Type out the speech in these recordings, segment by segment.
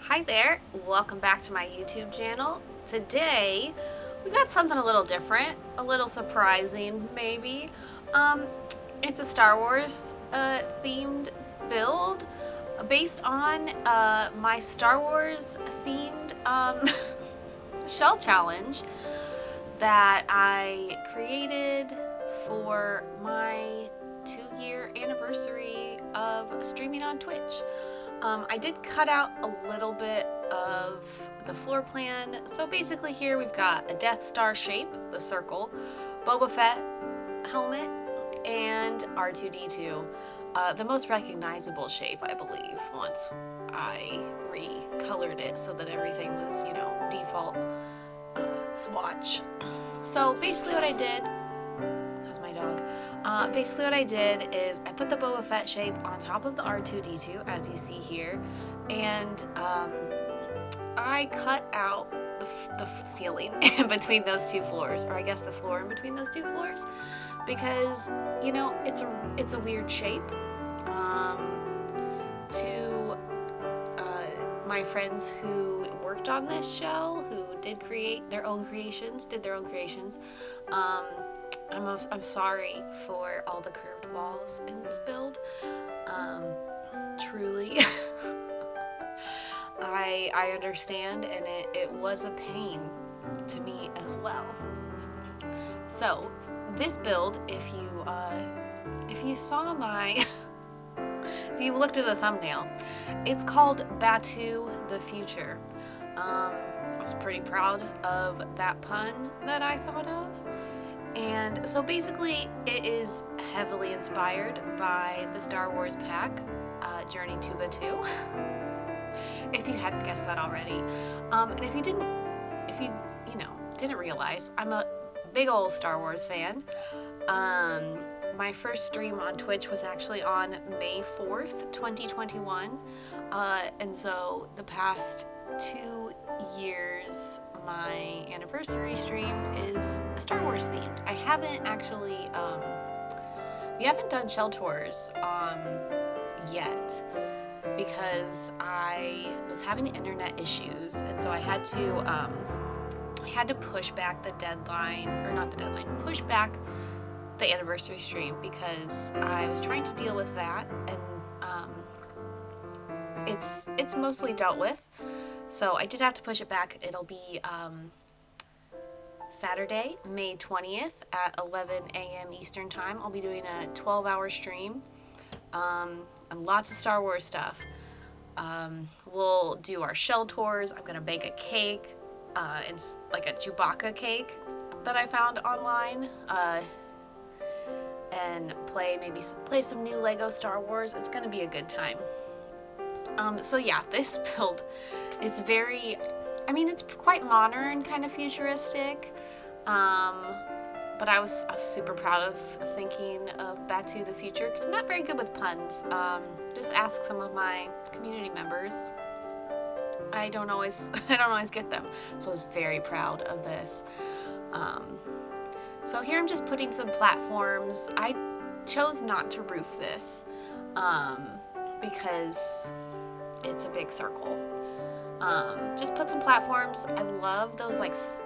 Hi there, welcome back to my YouTube channel. Today, we've got something a little different, a little surprising maybe. It's a Star Wars themed build based on my Star Wars themed shell challenge that I created for my 2-year anniversary of streaming on Twitch. I did cut out a little bit of the floor plan. So basically here we've got a Death Star shape, the circle, Boba Fett helmet, and R2-D2. The most recognizable shape, I believe, once I recolored it so that everything was, default swatch. So basically what I did, that was my dog. Basically what I did is I put the Boba Fett shape on top of the R2-D2, as you see here, and I cut out the ceiling in between those two floors, or I guess the floor in between those two floors, because, it's a weird shape. To my friends who worked on this shell, who did their own creations, I'm sorry for all the curved walls in this build. Truly. I understand, and it was a pain to me as well. So this build, if you saw if you looked at the thumbnail, it's called Batuu the Future. I was pretty proud of that pun that I thought of. And so basically it is heavily inspired by the Star Wars pack, Journey to Batuu, if you hadn't guessed that already. And if you didn't realize, I'm a big old Star Wars fan. My first stream on Twitch was actually on May 4th, 2021. And so the past 2 years, my anniversary stream is Star Wars themed. I haven't actually, we haven't done shell tours yet because I was having internet issues, and so I had to push back the deadline, or not the deadline, push back the anniversary stream because I was trying to deal with that, and it's mostly dealt with. So I did have to push it back. It'll be Saturday, May 20th at 11 a.m. Eastern Time. I'll be doing a 12-hour stream and lots of Star Wars stuff. We'll do our shell tours. I'm going to bake a cake, it's like a Chewbacca cake that I found online, and play some new Lego Star Wars. It's going to be a good time. So yeah, this build, it's it's quite modern, kind of futuristic, but I was super proud of thinking of Batuu the Future, because I'm not very good with puns. Just ask some of my community members. I don't always get them, so I was very proud of this. So here I'm just putting some platforms. I chose not to roof this, because it's a big circle. Just put some platforms. I love those,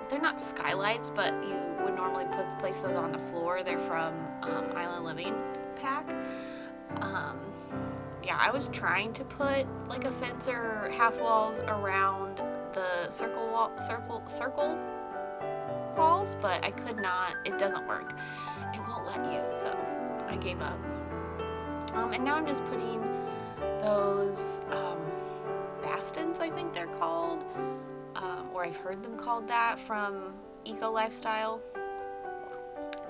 they're not skylights, but you would normally place those on the floor. They're from Island Living pack. Yeah, I was trying to put like a fence or half walls around the circle walls, but I could not. It doesn't work. It won't let you, so I gave up. And now I'm just putting those bastons, I think they're called, or I've heard them called that from Eco Lifestyle,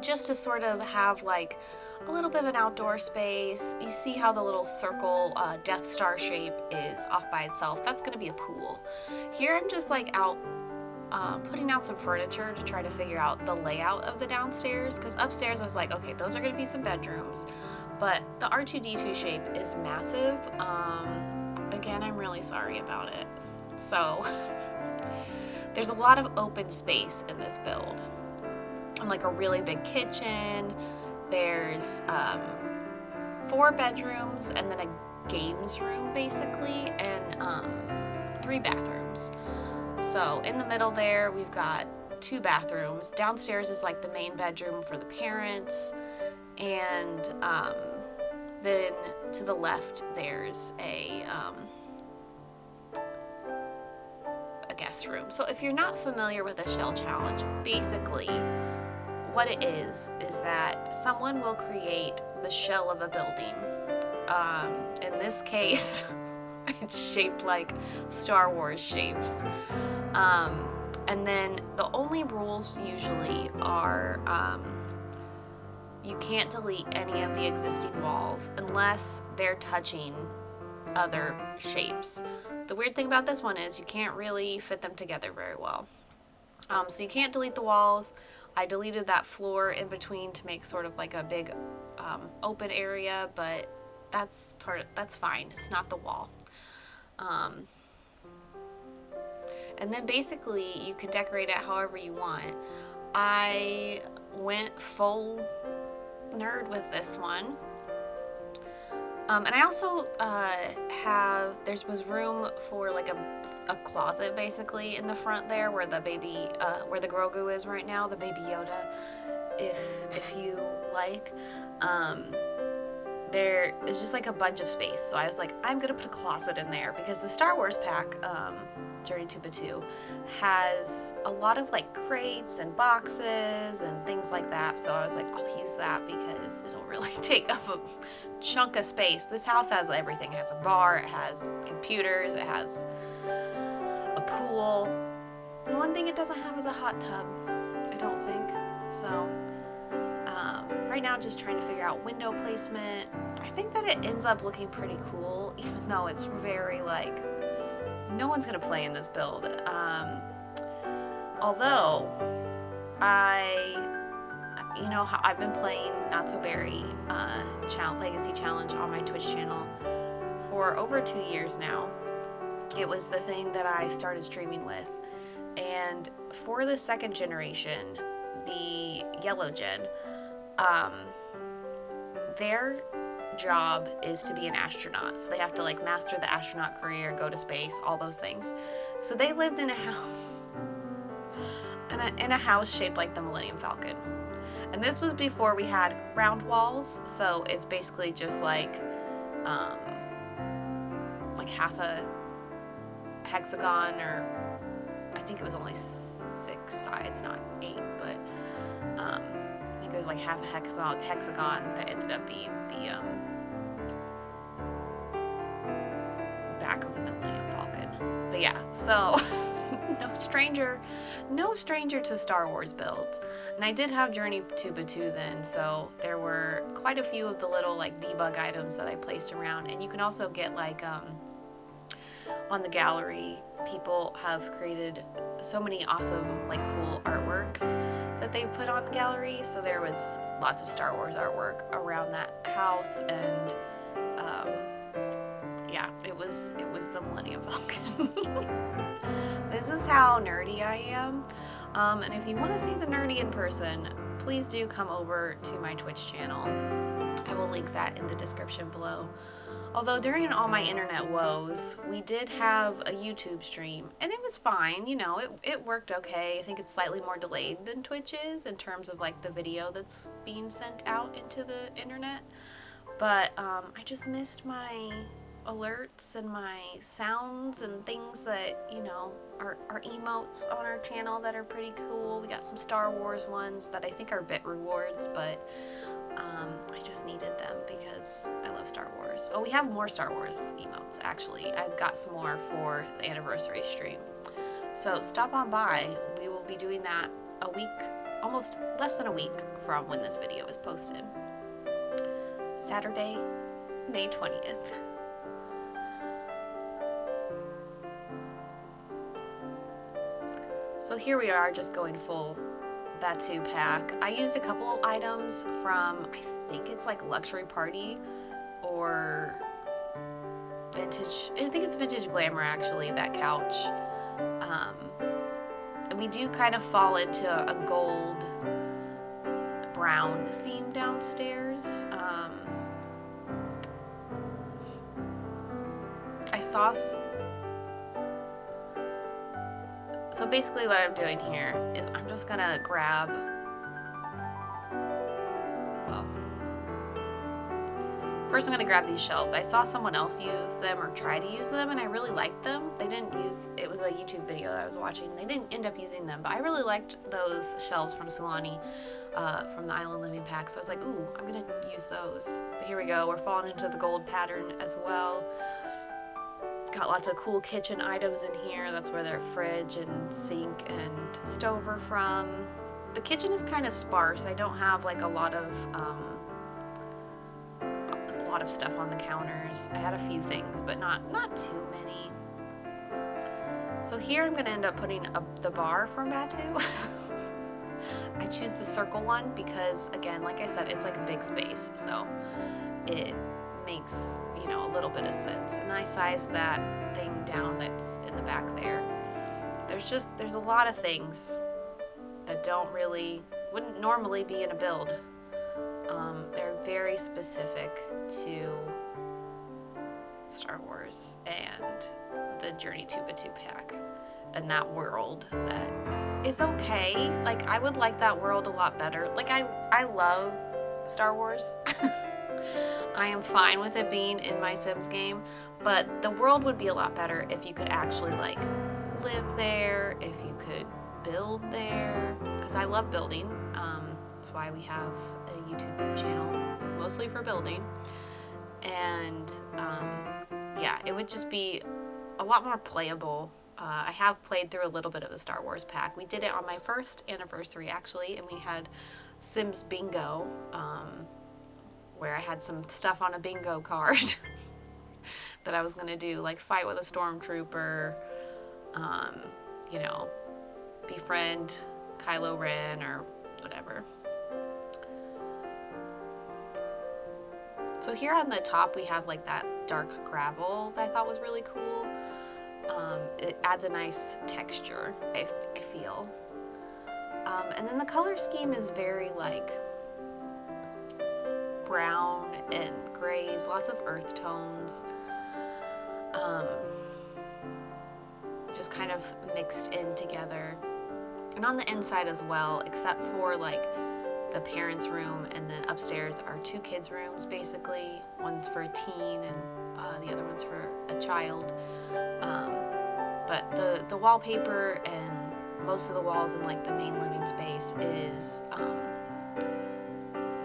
just to sort of have like a little bit of an outdoor space. You see how the little circle Death Star shape is off by itself. That's going to be a pool. Here I'm just out putting out some furniture to try to figure out the layout of the downstairs, because upstairs I was like, okay, those are going to be some bedrooms, but the R2-D2 shape is massive. Again, I'm really sorry about it. So there's a lot of open space in this build, and like a really big kitchen. There's 4 bedrooms and then a games room basically, and 3 bathrooms. So in the middle there, we've got 2 bathrooms. Downstairs is like the main bedroom for the parents, and then to the left there's a guest room. So if you're not familiar with the shell challenge, basically what it is that someone will create the shell of a building. In this case, it's shaped like Star Wars shapes. And then the only rules usually are you can't delete any of the existing walls unless they're touching other shapes. The weird thing about this one is you can't really fit them together very well. So you can't delete the walls. I deleted that floor in between to make sort of like a big open area, but that's fine. It's not the wall. And then basically you can decorate it however you want. I went full nerd with this one. And I also there was room for like a closet basically in the front there where the baby, where the Grogu is right now, the baby Yoda, if you like. There is just like a bunch of space. So I was like, I'm gonna put a closet in there because the Star Wars pack, Journey to Batuu, has a lot of like crates and boxes and things like that. So I was like, I'll use that because it'll really take up a chunk of space. This house has everything. It has a bar, it has computers, it has a pool. The one thing it doesn't have is a hot tub, I don't think. So right now just trying to figure out window placement. I think that it ends up looking pretty cool, even though it's very like, no one's gonna play in this build. Although I've been playing Not So Berry Legacy Challenge on my Twitch channel for over 2 years now. It was the thing that I started streaming with, and for the 2nd generation, the yellow gen, their job is to be an astronaut. So they have to like master the astronaut career, go to space, all those things. So they lived in a house, in a house shaped like the Millennium Falcon. And this was before we had round walls, so it's basically just like half a hexagon, or I think it was only 6 sides, not 8, but I think it was like half a hexagon that ended up being the back of the Millennium Falcon. But yeah, so no stranger to Star Wars builds. And I did have Journey to Batuu then, so there were quite a few of the little like debug items that I placed around. And you can also get like on the gallery, people have created so many awesome like cool artworks that they put on the gallery. So there was lots of Star Wars artwork around that house, and yeah, it was the Millennium Falcon. This is how nerdy I am. And if you want to see the nerdy in person, please do come over to my Twitch channel. I will link that in the description below. Although during all my internet woes, we did have a YouTube stream, and it was fine, you know, it worked okay. I think it's slightly more delayed than Twitch is in terms of like the video that's being sent out into the internet. But I just missed my alerts and my sounds and things that, you know, are emotes on our channel that are pretty cool. We got some Star Wars ones that I think are bit rewards, but I just needed them because I love Star Wars. Oh, we have more Star Wars emotes, actually. I've got some more for the anniversary stream. So stop on by. We will be doing that a week, almost less than a week from when this video is posted. Saturday, May 20th. So here we are, just going full Batuu pack. I used a couple of items from, I think it's like Luxury Party or Vintage, I think it's Vintage Glamour actually, that couch. And we do kind of fall into a gold brown theme downstairs. I saw So basically what I'm doing here is I'm just gonna grab, well, first I'm gonna grab these shelves. I saw someone else use them or try to use them, and I really liked them. They didn't use, it was a YouTube video that I was watching. They didn't end up using them, but I really liked those shelves from Sulani, from the Island Living Pack. So I was like, ooh, I'm gonna use those. But here we go, we're falling into the gold pattern as well. Got lots of cool kitchen items in here. That's where their fridge and sink and stove are from. The kitchen is kind of sparse. I don't have like a lot of stuff on the counters. I had a few things, but not too many. So here I'm gonna end up putting the bar from Batuu. I choose the circle one because, again, like I said, it's like a big space, so it makes, you know, a little bit of sense. And I sized that thing down that's in the back there. There's a lot of things that wouldn't normally be in a build. They're very specific to Star Wars and the Journey to Batuu pack and that world that is okay. Like, I would like that world a lot better. Like, I love Star Wars. I am fine with it being in my Sims game, but the world would be a lot better if you could actually like live there, if you could build there, because I love building. That's why we have a YouTube channel, mostly for building. And yeah, it would just be a lot more playable. I have played through a little bit of the Star Wars pack. We did it on my first anniversary, actually, and we had Sims Bingo, where I had some stuff on a bingo card that I was going to do, like fight with a stormtrooper, you know, befriend Kylo Ren or whatever. So here on the top we have like that dark gravel that I thought was really cool. It adds a nice texture, I feel. And then the color scheme is very like brown and grays, lots of earth tones, just kind of mixed in together. And on the inside as well, except for like the parents' room, and then upstairs are two kids' rooms basically. One's for a teen and the other one's for a child. But the wallpaper and most of the walls in like the main living space is,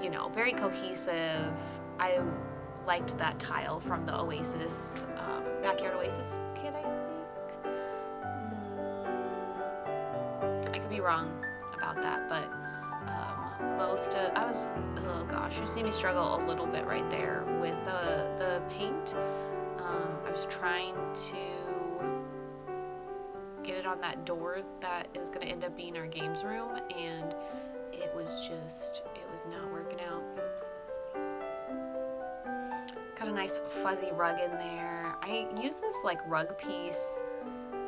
you know, very cohesive. I liked that tile from the Oasis, Backyard Oasis kit, I think. I could be wrong about that, but oh gosh, you see me struggle a little bit right there with the paint. I was trying to get it on that door that is going to end up being our games room, and it was not working out. Got a nice fuzzy rug in there. I use this like rug piece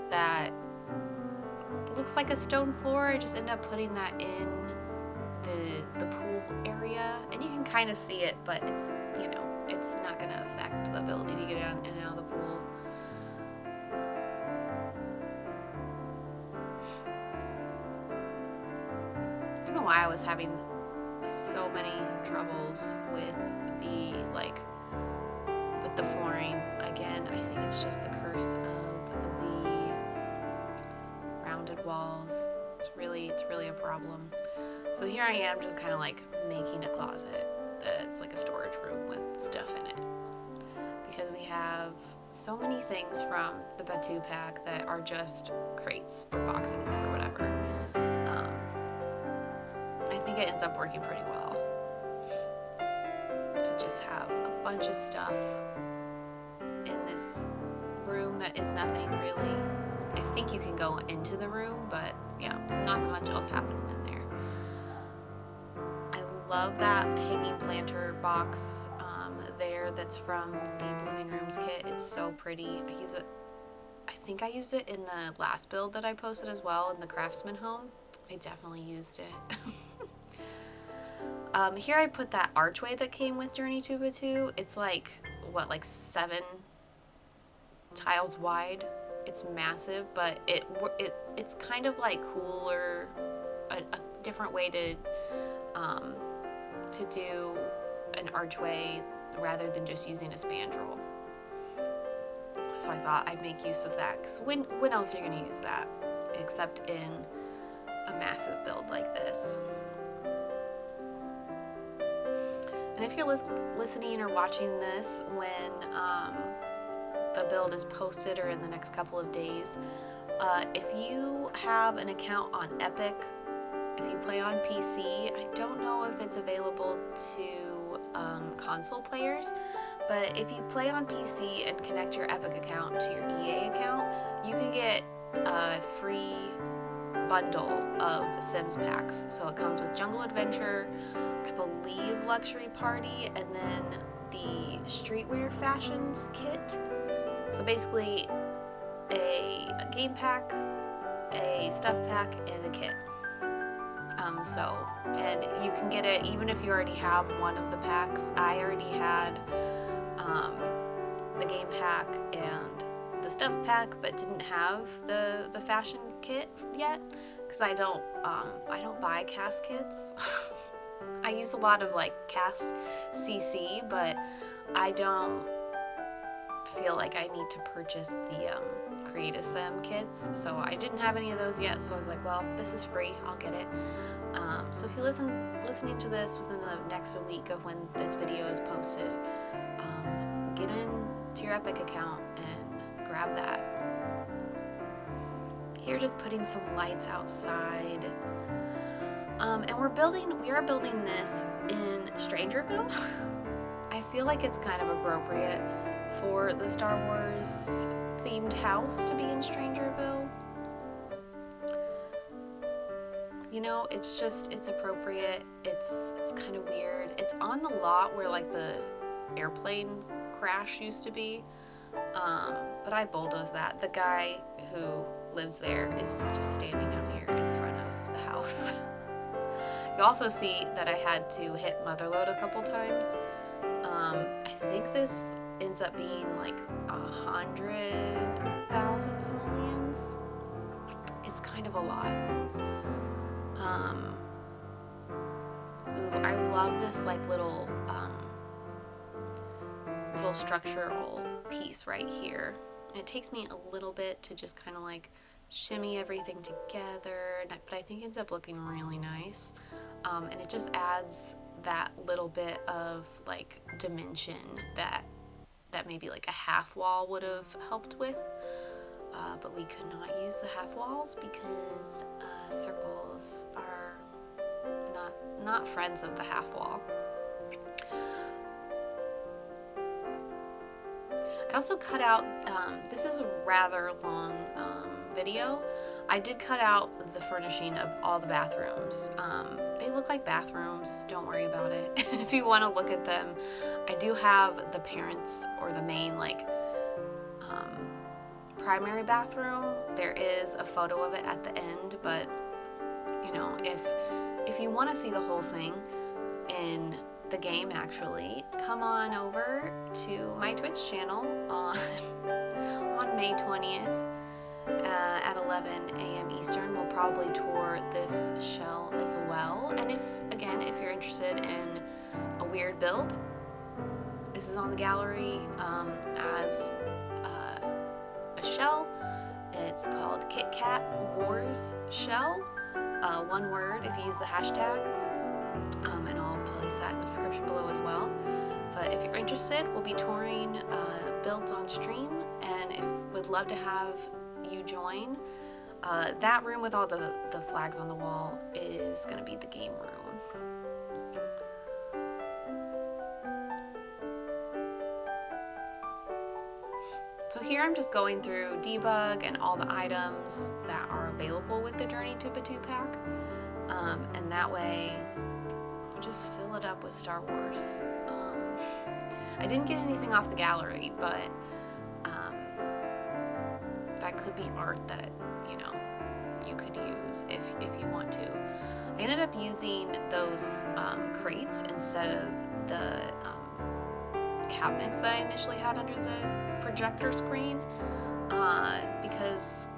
that looks like a stone floor. I just end up putting that in the pool area, and you can kind of see it, but it's, you know, it's not going to affect the ability to get in and out of the pool. I don't know why I was having so many troubles with the flooring. Again, I think it's just the curse of the rounded walls. It's really a problem. So here I am just kind of like making a closet that's like a storage room with stuff in it, because we have so many things from the Batuu pack that are just crates or boxes or whatever. I think it ends up working pretty well to just have a bunch of stuff in this room that is nothing really. I think you can go into the room, but yeah, not much else happening in there. I love that hanging planter box there that's from the Blooming Rooms kit. It's so pretty. I think I used it in the last build that I posted as well, in the Craftsman home. I definitely used it. Here I put that archway that came with Journey to Batuu. It's like, what, like 7 tiles wide, it's massive, but it's kind of like cooler, a different way to do an archway rather than just using a spandrel. So I thought I'd make use of that, because when else are you going to use that except in a massive build like this? And if you're listening or watching this when the build is posted or in the next couple of days, if you have an account on Epic, if you play on PC, I don't know if it's available to console players, but if you play on PC and connect your Epic account to your EA account, you can get a free bundle of Sims packs. So it comes with Jungle Adventure, I believe Luxury Party, and then the Streetwear Fashions kit. So basically a game pack, a stuff pack, and a kit. And you can get it even if you already have one of the packs. I already had the game pack and the stuff pack, but didn't have the fashion kit yet, because I don't buy cast kits. I use a lot of like cast CC, but I don't feel like I need to purchase the Create a Sim kits, so I didn't have any of those yet. So I was like, well, this is free, I'll get it. So if you're listening to this within the next week of when this video is posted, get in to your Epic account and grab that. Here, just putting some lights outside. And we are building this in Strangerville. I feel like it's kind of appropriate for the Star Wars themed house to be in Strangerville. You know, it's appropriate. It's kind of weird. It's on the lot where like the airplane crash used to be. But I bulldozed that. The guy who lives there is just standing out here in front of the house. You also see that I had to hit motherload a couple times. I think this ends up being like 100,000 simoleons. It's kind of a lot. Ooh, I love this like little structural piece right here. And it takes me a little bit to just kind of like shimmy everything together, but I think it ends up looking really nice. And it just adds that little bit of like dimension that maybe like a half wall would have helped with. But we could not use the half walls because circles are not friends of the half wall. I also cut out, this is a rather long video. I did cut out the furnishing of all the bathrooms. They look like bathrooms, don't worry about it. If you want to look at them, I do have the parents or the main like primary bathroom. There is a photo of it at the end, but you know, if you want to see the whole thing in the game, actually, come on over to my Twitch channel on May 20th at 11 a.m. Eastern. We'll probably tour this shell as well. And if you're interested in a weird build, this is on the gallery as a shell. It's called Kit Kat Wars Shell. One word if you use the hashtag. And I'll place that in the description below as well. But if you're interested, we'll be touring builds on stream, and would love to have you join. That room with all the flags on the wall is going to be the game room. So here I'm just going through debug and all the items that are available with the Journey to Batuu pack, and that way just fill it up with Star Wars. I didn't get anything off the gallery, but that could be art that, you know, you could use if you want to. I ended up using those crates instead of the cabinets that I initially had under the projector screen. because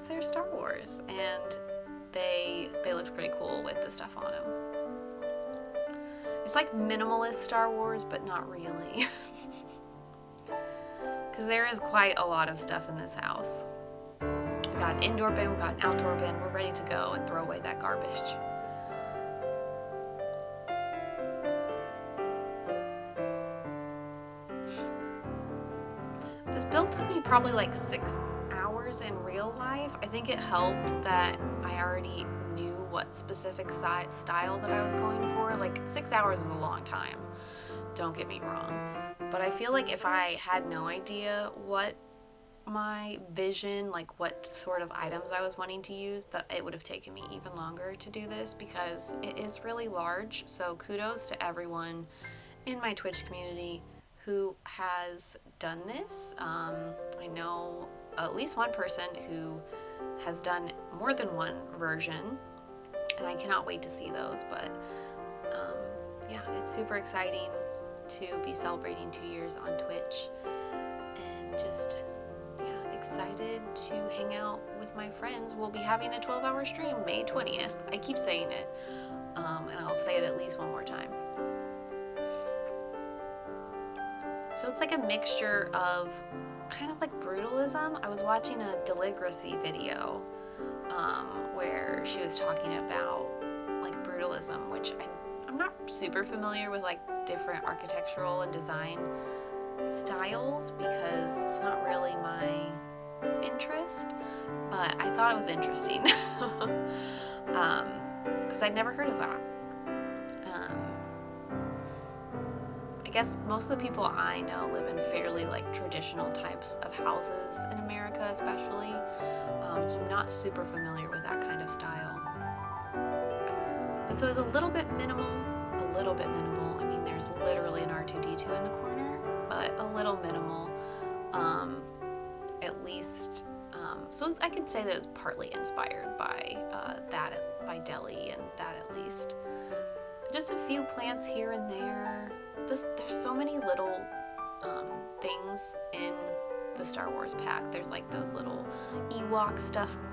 they're Star Wars and they looked pretty cool with the stuff on them. It's like minimalist Star Wars, but not really. Because there is quite a lot of stuff in this house. We got an indoor bin, we got an outdoor bin. We're ready to go and throw away that garbage. This build took me probably like 6 hours in real life. I think it helped that I already knew what specific style that I was going for. Like 6 hours is a long time, don't get me wrong. But I feel like if I had no idea what my vision, like what sort of items I was wanting to use, that it would have taken me even longer to do this because it is really large. So kudos to everyone in my Twitch community who has done this. I know at least one person who has done more than one version, and I cannot wait to see those. But yeah, it's super exciting to be celebrating 2 years on Twitch, and just excited to hang out with my friends. We'll be having a 12-hour stream May 20th. I keep saying it, and I'll say it at least one more time. So it's like a mixture of kind of like brutalism. I was watching a Deligracy video where she was talking about like brutalism, which I'm not super familiar with like different architectural and design styles because it's not really my interest, but I thought it was interesting because I'd never heard of that. I guess most of the people I know live in fairly like traditional types of houses in America, especially, so I'm not super familiar with that kind of style. But so it's a little bit minimal. I mean, there's literally an R2-D2 in the corner, but a little minimal, at least. So I could say that it's partly inspired by by Delhi and that at least. Just a few plants here and there. There's so many little things in the Star Wars pack. There's like those little Ewok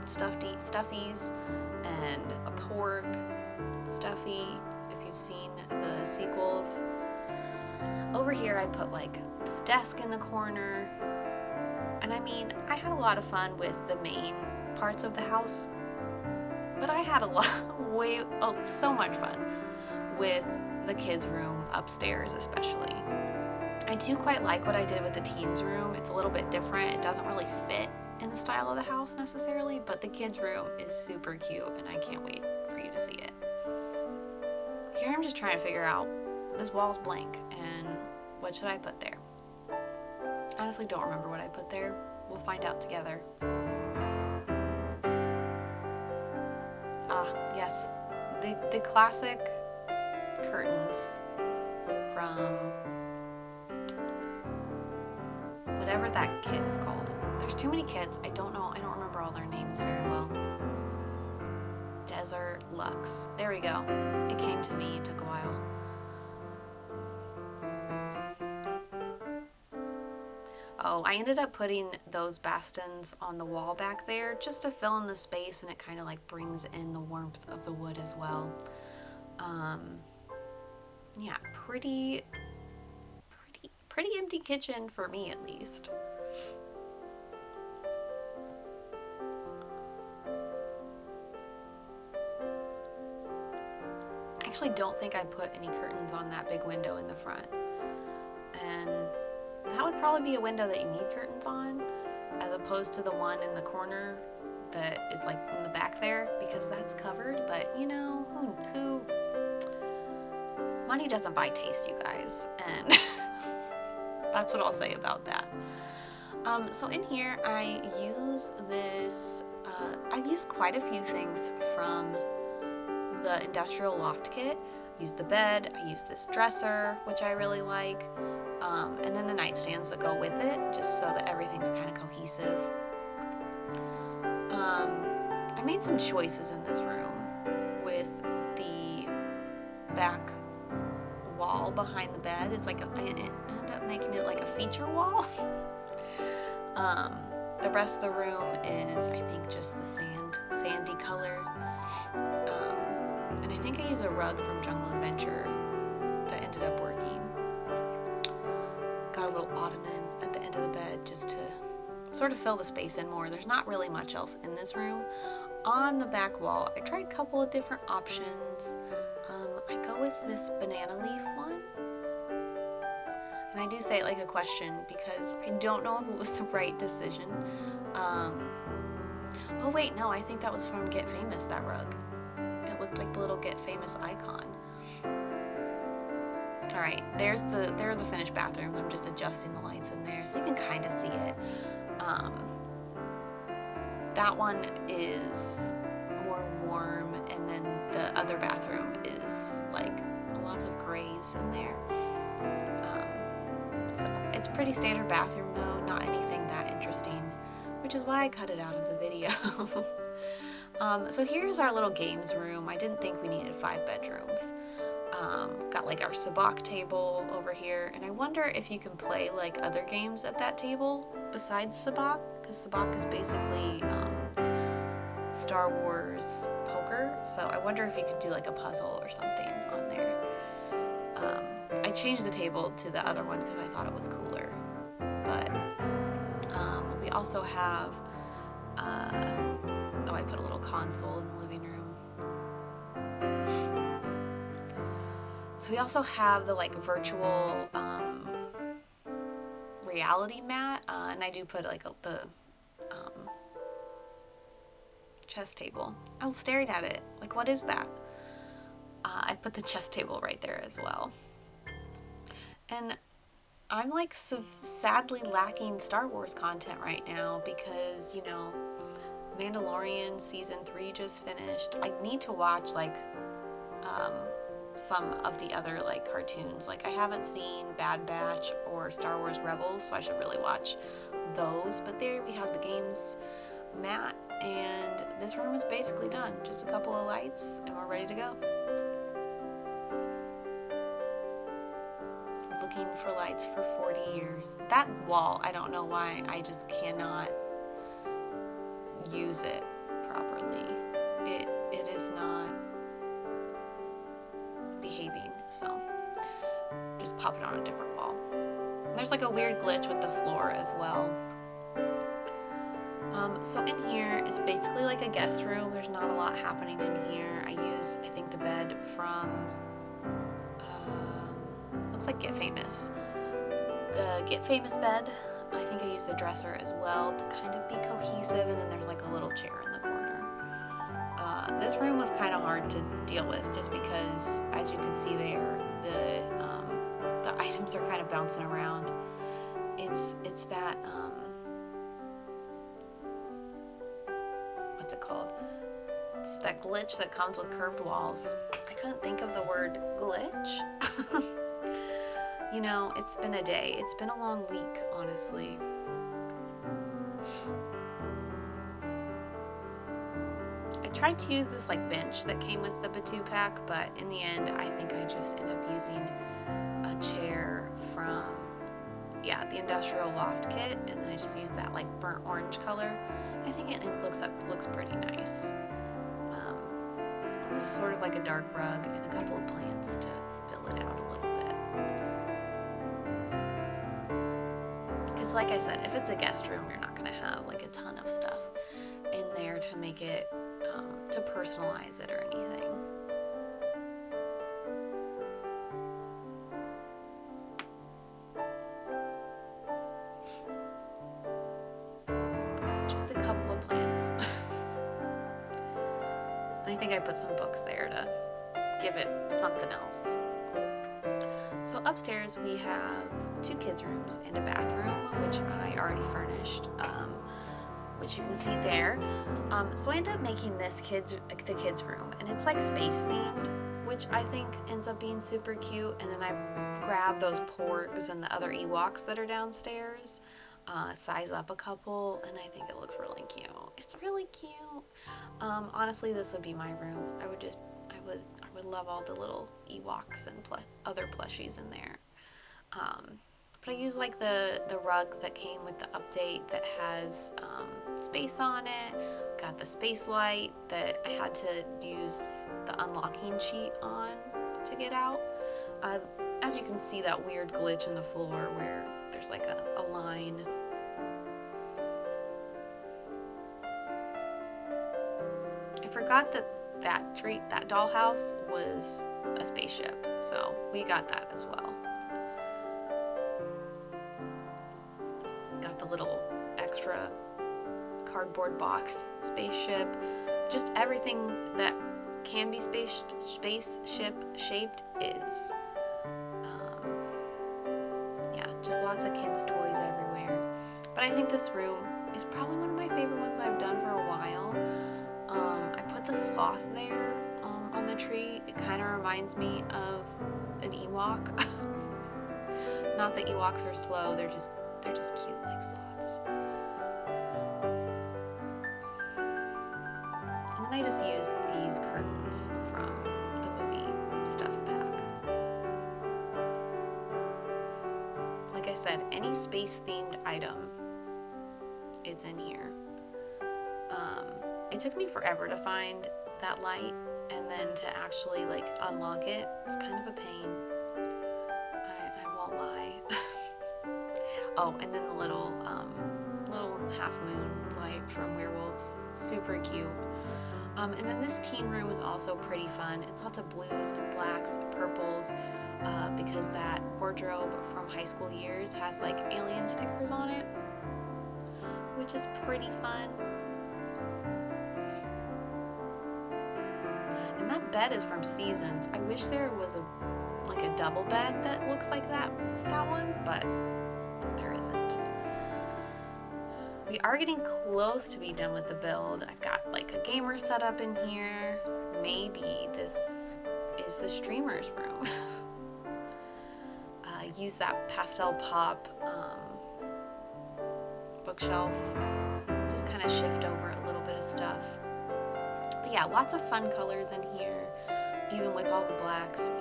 stuffies and a Porg stuffy, if you've seen the sequels. Over here I put like this desk in the corner. And I mean, I had a lot of fun with the main parts of the house, but I had so much fun with the kids' room upstairs especially. I do quite like what I did with the teens' room. It's a little bit different. It doesn't really fit in the style of the house necessarily, but the kids' room is super cute and I can't wait for you to see it. Here I'm just trying to figure out, this wall's blank and what should I put there? I honestly don't remember what I put there. We'll find out together. Ah, yes. The classic curtains from whatever that kit is called. There's too many kits. I don't remember all their names very well. Desert Luxe. There we go. It came to me. It took a while. Oh, I ended up putting those bastons on the wall back there just to fill in the space, and it kind of like brings in the warmth of the wood as well. Yeah, pretty empty kitchen for me at least. I actually don't think I put any curtains on that big window in the front, and that would probably be a window that you need curtains on, as opposed to the one in the corner that is like in the back there, because that's covered. But you know, who money doesn't buy taste, you guys, and that's what I'll say about that. So in here I use this, I've used quite a few things from the industrial loft kit. I used the bed, I used this dresser, which I really like, and then the nightstands that go with it, just so that everything's kind of cohesive. I made some choices in this room with the back wall behind the bed. It's like I ended up making it like a feature wall. The rest of the room is, I think, just the sandy color. And I think I use a rug from Jungle Adventure that ended up working. Got a little ottoman at the end of the bed just to sort of fill the space in more. There's not really much else in this room. On the back wall, I tried a couple of different options. I go with this banana leaf one. And I do say it like a question because I don't know if it was the right decision. Oh wait, no, I think that was from Get Famous, that rug. It looked like the little Get Famous icon. Alright, there are the finished bathrooms. I'm just adjusting the lights in there so you can kind of see it. That one is more warm, and then the other bathroom is like lots of grays in there. So it's pretty standard bathroom though, not anything that interesting, which is why I cut it out of the video. So here's our little games room. I didn't think we needed 5 bedrooms. Got like our sabacc table over here, and I wonder if you can play like other games at that table besides sabacc, because sabacc is basically Star Wars poker, so I wonder if you could do like a puzzle or something on there. I changed the table to the other one because I thought it was cooler, but we also have oh, I put a little console in the living room. So we also have the like virtual reality mat, and I do put like the chess table. I was staring at it like, what is that? I put the chess table right there as well. And I'm like sadly lacking Star Wars content right now because, you know, Mandalorian season 3 just finished. I need to watch like some of the other like cartoons. Like I haven't seen Bad Batch or Star Wars Rebels, so I should really watch those. But there we have the games mat, and this room is basically done. Just a couple of lights and we're ready to go. Looking for lights for 40 years. That wall, I don't know why, I just cannot use it properly. It is not behaving, so just pop it on a different wall. And there's like a weird glitch with the floor as well. So in here is basically like a guest room. There's not a lot happening in here. I use, I think, the bed from looks like Get Famous. The Get Famous bed, I think I use the dresser as well to kind of be cohesive, and then there's like a little chair in the corner. This room was kind of hard to deal with just because, as you can see there, the items are kind of bouncing around. It's that, what's it called? It's that glitch that comes with curved walls. I couldn't think of the word glitch. You know, it's been a day. It's been a long week, honestly. I tried to use this like bench that came with the Batuu pack, but in the end, I think I just ended up using a chair from, yeah, the industrial loft kit, and then I just used that like burnt orange color. I think it looks pretty nice. This is sort of like a dark rug and a couple of plants to fill it out a little bit. Because like I said, if it's a guest room, you're not going to have like a ton of stuff in there to make it, to personalize it or anything. Just a couple of plants. And I think I put some books there to give it something else. So upstairs we have 2 kids' rooms and a bathroom, which I already furnished, which you can see there. So I ended up making this the kids' room, and it's like space themed, which I think ends up being super cute. And then I grabbed those porgs and the other Ewoks that are downstairs, size up a couple, and I think it looks really cute. It's really cute. Honestly, this would be my room. I would love all the little Ewoks and other plushies in there. But I use like the rug that came with the update that has space on it. Got the space light that I had to use the unlocking sheet on to get out. As you can see, that weird glitch in the floor where there's like a line. I forgot that dollhouse was a spaceship, so we got that as well. Got the little extra cardboard box spaceship. Just everything that can be spaceship shaped is. Yeah, just lots of kids' toys everywhere. But I think this room is probably one of my favorite ones I've done for a while. I put the sloth there on the tree. It kind of reminds me of an Ewok. Not that Ewoks are slow, they're just cute like sloths. And then I just use these curtains from the movie stuff pack. Like I said, any space-themed item, it's in here. It took me forever to find that light, and then to actually like unlock it, it's kind of a pain. I won't lie. Oh, and then the little half moon light from Werewolves, super cute. And then this teen room is also pretty fun. It's lots of blues and blacks and purples, because that wardrobe from high school years has like alien stickers on it, which is pretty fun. And that bed is from Seasons. I wish there was a double bed that looks like that one, but there isn't. We are getting close to be done with the build. I've got like a gamer set up in here. Maybe this is the streamer's room. Use that pastel pop bookshelf. Just kind of shift over a little bit of stuff. But yeah, lots of fun colors in here. Even with all the blacks,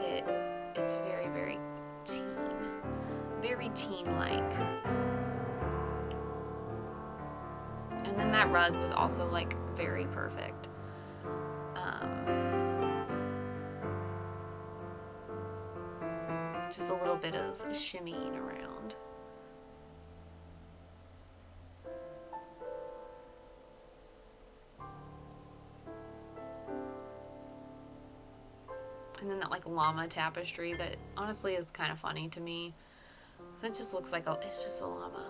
it's very, very teen-like. And then that rug was also like very perfect. Just a little bit of shimmying around. And then that like llama tapestry that honestly is kind of funny to me. So it just looks like it's just a llama.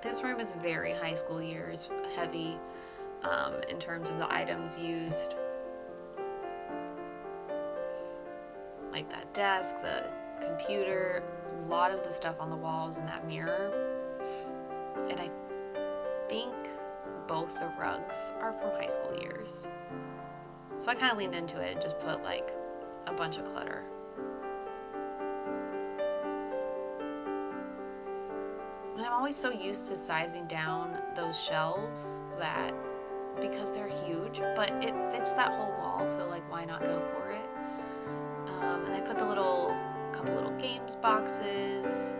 This room is very high school years heavy in terms of the items used. Like that desk, the computer, a lot of the stuff on the walls and that mirror. And I think both the rugs are from high school years. So I kind of leaned into it and just put like a bunch of clutter. And I'm always so used to sizing down those shelves that, because they're huge, but it fits that whole wall, so like why not go for it? And I put the couple little games boxes,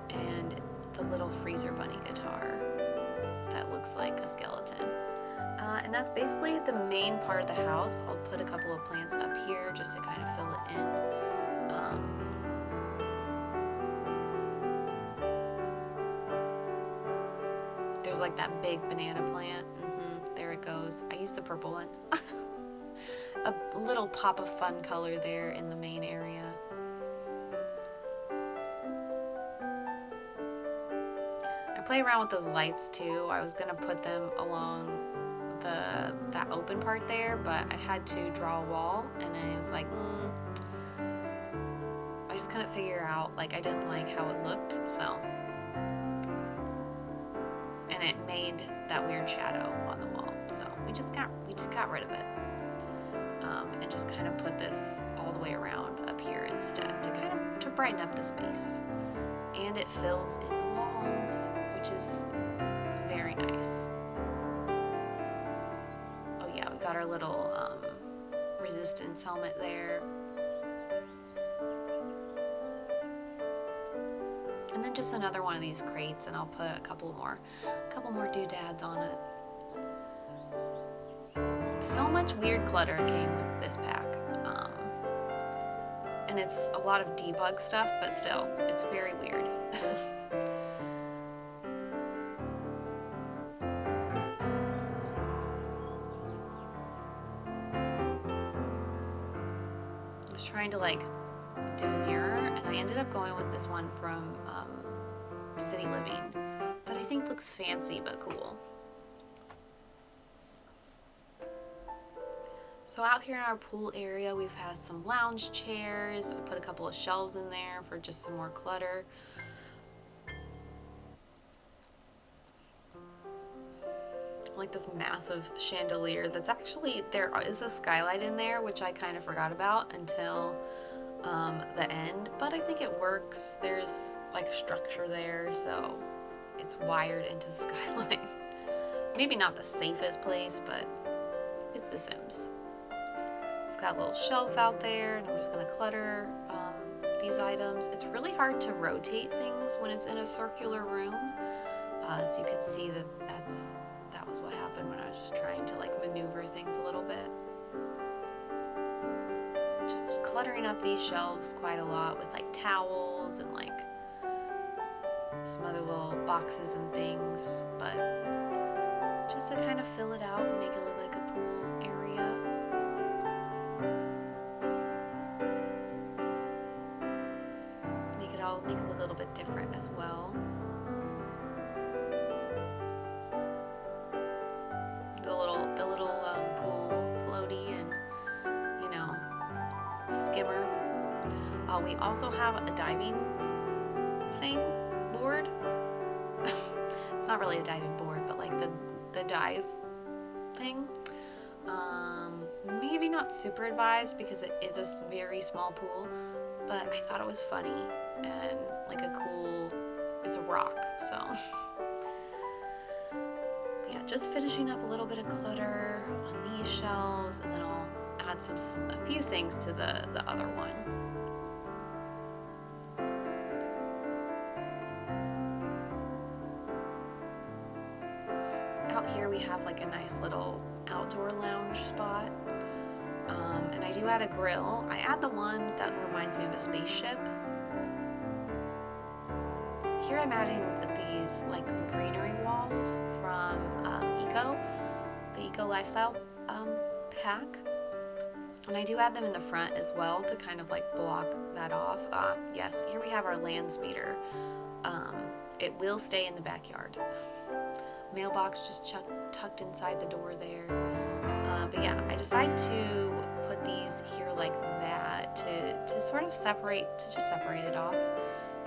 and the little freezer bunny guitar that looks like a skeleton. And that's basically the main part of the house. I'll put a couple of plants up here just to kind of fill it in. There's like that big banana plant. There it goes. I used the purple one. A little pop of fun color there in the main area. I play around with those lights too. I was gonna put them along that open part there, but I had to draw a wall, and I was like, I just couldn't figure out, like I didn't like how it looked, so. And it made that weird shadow on the wall, so we just got rid of it, and just kind of put this all the way around up here instead to brighten up the space, and it fills in the walls, which is very nice. little resistance helmet there. And then just another one of these crates, and I'll put a couple more doodads on it. So much weird clutter came with this pack. And it's a lot of debug stuff, but still, it's very weird. I was trying to like do a mirror, and I ended up going with this one from City Living that I think looks fancy but cool. So out here in our pool area, we've had some lounge chairs. I put a couple of shelves in there for just some more clutter. Like this massive chandelier that's actually, there is a skylight in there, which I kind of forgot about until the end, but I think it works. There's like structure there, so it's wired into the skylight. Maybe not the safest place, but it's The Sims. It's got a little shelf out there, and I'm just going to clutter these items. It's really hard to rotate things when it's in a circular room. So you can see that that was what happened when I was just trying to like maneuver things a little bit. Just cluttering up these shelves quite a lot with like towels and like some other little boxes and things, but just to kind of fill it out and make it look like a pool area. Make it look a little bit different as well. The little pool floaty and, you know, skimmer. We also have a diving thing board. It's not really a diving board, but like the dive thing. Maybe not super advised because it is a very small pool, but I thought it was funny and like it's a rock, so. Yeah, just finishing up a little bit of clutter on these shelves, and then I'll add a few things to the other one. Out here we have like a nice little outdoor lounge spot, and I do add a grill. I add the one that reminds me of a spaceship. Here I'm adding these like greenery walls from the Eco Lifestyle pack, and I do add them in the front as well to kind of like block that off. Yes, here we have our land speeder. It will stay in the backyard. Mailbox just tucked inside the door there. But yeah, I decided to put these here like that to sort of separate it off.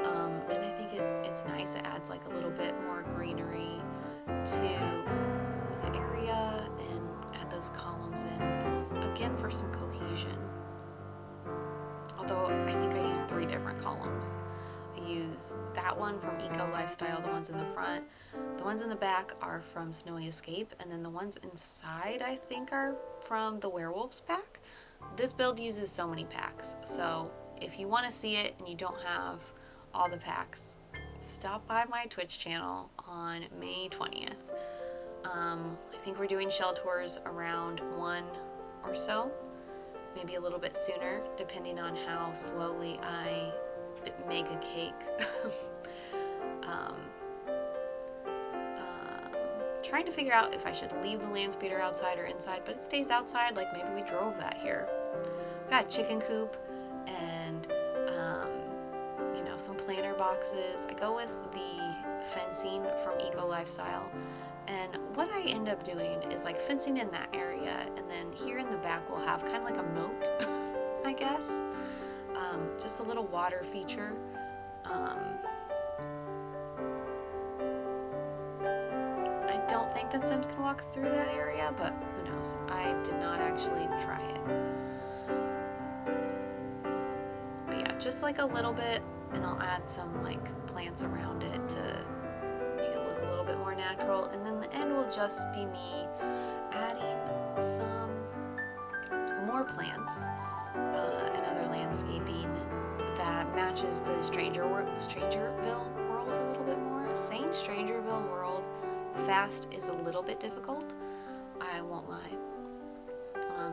And I think it's nice. It adds like a little bit more greenery to the area, and add those columns in again for some cohesion. Although I think I use 3 different columns. I use that one from Eco Lifestyle, the ones in the front. The ones in the back are from Snowy Escape, and then the ones inside I think are from the Werewolves pack. This build uses so many packs, so if you want to see it and you don't have all the packs, stop by my Twitch channel on May 20th. I think we're doing shell tours around 1 or so, maybe a little bit sooner, depending on how slowly I make a cake. Trying to figure out if I should leave the land speeder outside or inside, but it stays outside, like maybe we drove that here. We've got a chicken coop and you know, some planter boxes. I go with the fencing from Eco Lifestyle, and what I end up doing is like fencing in that area, and then here in the back we'll have kind of like a moat, I guess. Just a little water feature. I don't think that Sims can walk through that area, but who knows? I did not actually try it. But yeah, just like a little bit, and I'll add some like plants around it to make it look a little bit more natural. And then the end will just be me adding some plants and other landscaping that matches the Strangerville world a little bit more. Saying Strangerville world fast is a little bit difficult, I won't lie.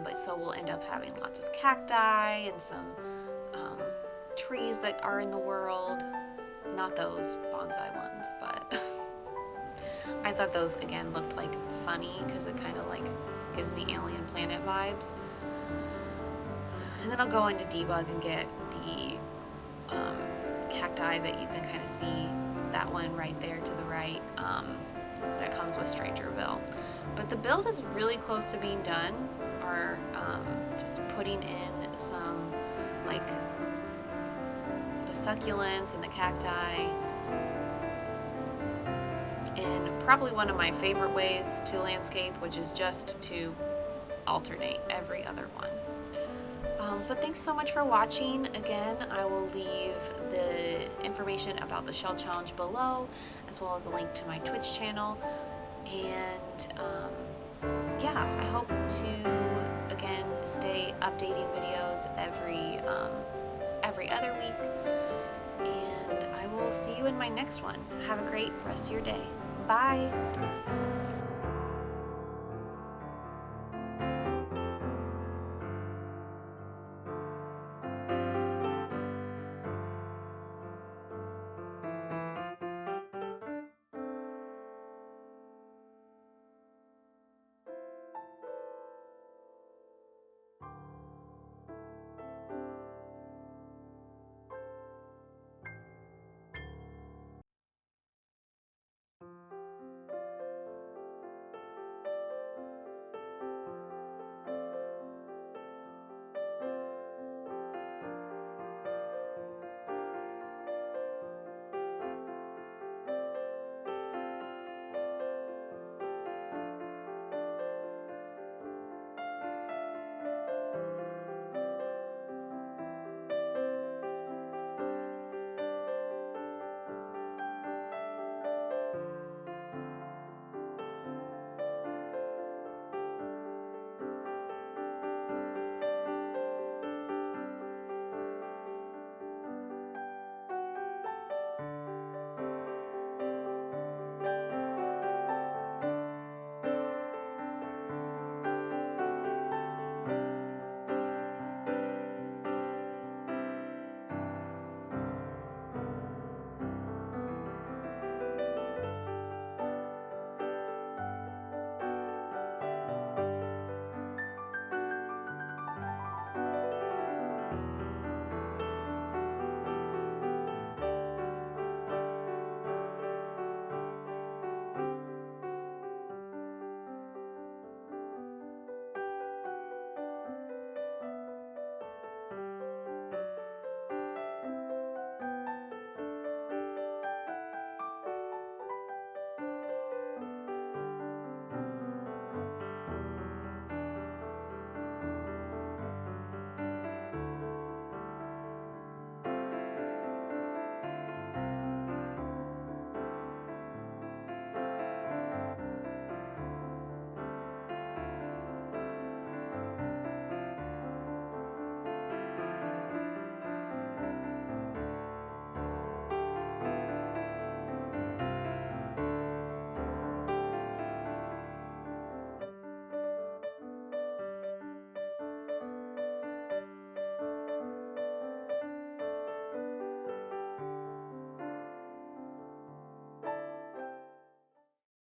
But so we'll end up having lots of cacti and some trees that are in the world. Not those bonsai ones, but I thought those again looked like funny because it kind of like gives me Alien Planet vibes. And then I'll go into debug and get the cacti that you can kind of see, that one right there to the right, that comes with Strangerville. But the build is really close to being done. Are just putting in some like the succulents and the cacti in probably one of my favorite ways to landscape, which is just to alternate every other one. But thanks so much for watching. Again, I will leave the information about the shell challenge below, as well as a link to my Twitch channel. And yeah, I hope to again stay updating videos every other week. And I will see you in my next one. Have a great rest of your day. Bye.